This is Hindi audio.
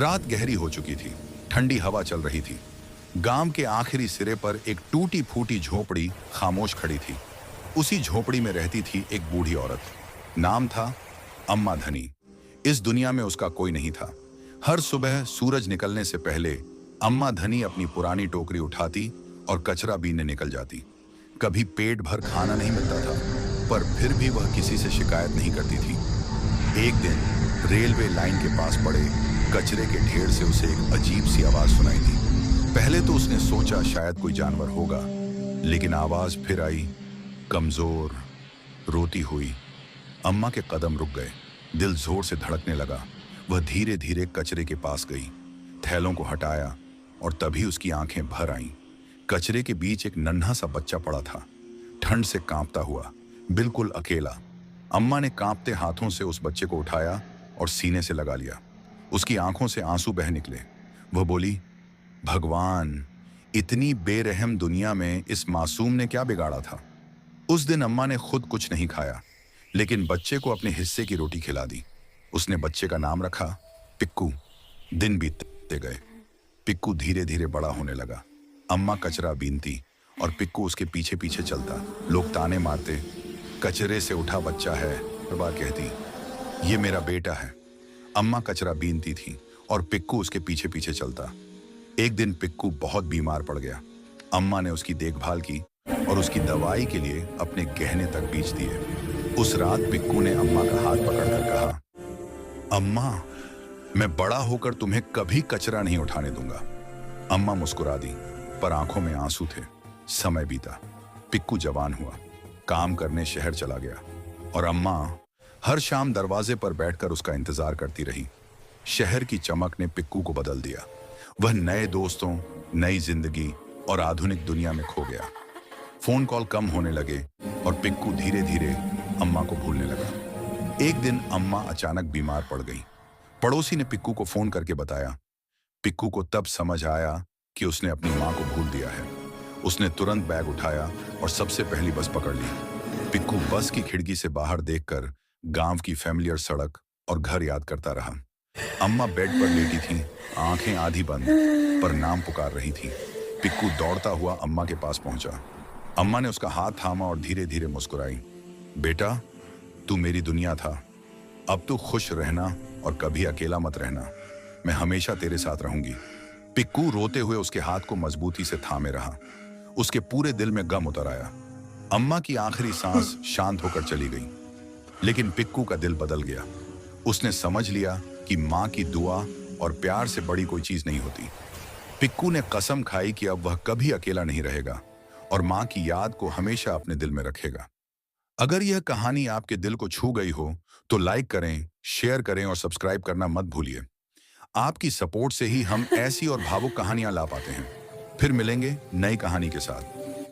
रात गहरी हो चुकी थी। ठंडी हवा चल रही थी। गांव के आखिरी सिरे पर एक टूटी फूटी झोपड़ी खामोश खड़ी थी। उसी झोपड़ी में रहती थी एक बूढ़ी औरत। नाम था अम्मा धनी। इस दुनिया में उसका कोई नहीं था। हर सुबह सूरज निकलने से पहले अम्मा धनी अपनी पुरानी टोकरी उठाती और कचरा बीनने निकल जाती। कभी पेट भर खाना नहीं मिलता था, पर फिर भी वह किसी से शिकायत नहीं करती थी। एक दिन रेलवे लाइन के पास पड़े कचरे के ढेर से उसे एक अजीब सी आवाज सुनाई दी। पहले तो उसने सोचा शायद कोई जानवर होगा, लेकिन आवाज फिर आई, कमजोर, रोती हुई। अम्मा के कदम रुक गए। दिल जोर से धड़कने लगा। वह धीरे धीरे कचरे के पास गई, थैलों को हटाया और तभी उसकी आंखें भर आईं। कचरे के बीच एक नन्हा सा बच्चा पड़ा था, ठंड से कांपता हुआ, बिल्कुल अकेला। अम्मा ने कांपते हाथों से उस बच्चे को उठाया और सीने से लगा लिया। उसकी आंखों से आंसू बह निकले। वह बोली, भगवान, इतनी बेरहम दुनिया में इस मासूम ने क्या बिगाड़ा था। उस दिन अम्मा ने खुद कुछ नहीं खाया, लेकिन बच्चे को अपने हिस्से की रोटी खिला दी। उसने बच्चे का नाम रखा पिक्कू। दिन बीतते गए। पिक्कू धीरे धीरे बड़ा होने लगा। अम्मा कचरा बीनती और पिक्कू उसके पीछे पीछे चलता। लोग ताने मारते, कचरे से उठा बच्चा है। हर बार कहती, ये मेरा बेटा है। अम्मा कचरा बीनती थी और पिक्कू उसके पीछे पीछे चलता। एक दिन पिक्कू बहुत बीमार पड़ गया। अम्मा ने उसकी देखभाल की और उसकी दवाई के लिए अपने गहने तक बेच दिए। उस रात पिक्कू ने अम्मा का हाथ पकड़कर कहा, अम्मा, मैं बड़ा होकर तुम्हें कभी कचरा नहीं उठाने दूंगा। अम्मा मुस्कुरा दी, पर आंखों में आंसू थे। समय बीता। पिक्कू जवान हुआ, काम करने शहर चला गया और अम्मा हर शाम दरवाजे पर बैठकर उसका इंतजार करती रही। शहर की चमक ने पिक्कू को बदल दिया। वह नए दोस्तों, नई जिंदगी और आधुनिक दुनिया में खो गया। फोन कॉल कम होने लगे और पिक्कू धीरे धीरे अम्मा को भूलने लगा। एक दिन अम्मा अचानक बीमार पड़ गई। पड़ोसी ने पिक्कू को फोन करके बताया। पिक्कू को तब समझ आया कि उसने अपनी मां को भूल दिया है। उसने तुरंत बैग उठाया और सबसे पहली बस पकड़ ली। पिक्कू बस की खिड़की से बाहर देखकर गांव की फैमिलियर सड़क और घर याद करता रहा। अम्मा बेड पर लेटी थी, आंखें आधी बंद, पर नाम पुकार रही थी। पिक्कू दौड़ता हुआ अम्मा के पास पहुंचा। अम्मा ने उसका हाथ थामा और धीरे धीरे मुस्कुराई। बेटा, तू मेरी दुनिया था। अब तू खुश रहना और कभी अकेला मत रहना। मैं हमेशा तेरे साथ रहूंगी। पिक्कू रोते हुए उसके हाथ को मजबूती से थामे रहा। उसके पूरे दिल में गम उतर आया। अम्मा की आखिरी सांस शांत होकर चली गई, लेकिन पिक्कू का दिल बदल गया। उसने समझ लिया कि मां की दुआ और प्यार से बड़ी कोई चीज नहीं होती। पिक्कू ने कसम खाई कि अब वह कभी अकेला नहीं रहेगा और मां की याद को हमेशा अपने दिल में रखेगा। अगर यह कहानी आपके दिल को छू गई हो तो लाइक करें, शेयर करें और सब्सक्राइब करना मत भूलिए। आपकी सपोर्ट से ही हम ऐसी और भावुक कहानियां ला पाते हैं। फिर मिलेंगे नई कहानी के साथ।